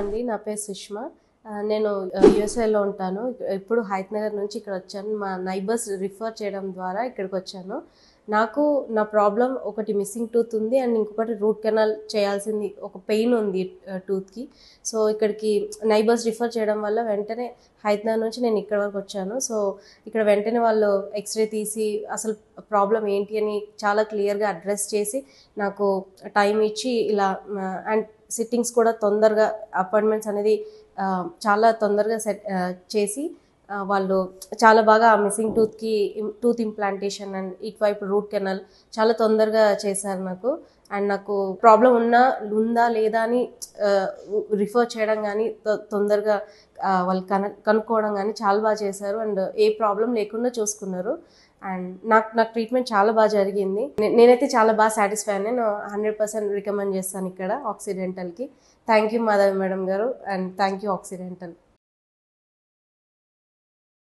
అండి. నా పేరు సుష్మా. నేను యూఎస్ఏలో ఉంటాను. ఇప్పుడు హైతనగర్ నుంచి ఇక్కడ వచ్చాను. మా నైబర్స్ రిఫర్ చేయడం ద్వారా ఇక్కడికి వచ్చాను. నాకు నా ప్రాబ్లం ఒకటి మిస్సింగ్ టూత్ ఉంది అండ్ ఇంకొకటి రూట్ కెనాల్ చేయాల్సింది ఒక పెయిన్ ఉంది టూత్కి. సో ఇక్కడికి నైబర్స్ రిఫర్ చేయడం వల్ల వెంటనే హైదరాబాద్ నుంచి నేను ఇక్కడ వరకు వచ్చాను. సో ఇక్కడ వెంటనే వాళ్ళు ఎక్స్రే తీసి అసలు ప్రాబ్లం ఏంటి అని చాలా క్లియర్గా అడ్రస్ చేసి నాకు టైం ఇచ్చి ఇలా అండ్ సిట్టింగ్స్ కూడా తొందరగా అపాయింట్మెంట్స్ అనేది చాలా తొందరగా సెట్ చేసి వాళ్ళు చాలా బాగా మిస్సింగ్ టూత్ ఇంప్లాంటేషన్ అండ్ ఇటువైపు రూట్ కెనాల్ చాలా తొందరగా చేశారు నాకు. అండ్ నాకు ప్రాబ్లం ఉందా లేదా అని రిఫర్ చేయడం కానీ తొందరగా వాళ్ళు కనుక్కోవడం కానీ చాలా బాగా చేశారు. అండ్ ఏ ప్రాబ్లం లేకుండా చూసుకున్నారు. అండ్ నాకు ట్రీట్మెంట్ చాలా బాగా జరిగింది. నేనైతే చాలా బాగా సాటిస్ఫై అయ్యాను. నేను 100% రికమెండ్ చేస్తాను ఇక్కడ ఆక్సిడెంటల్కి. థ్యాంక్ యూ మాధవి మేడం గారు అండ్ థ్యాంక్ యూ ఆక్సిడెంటల్.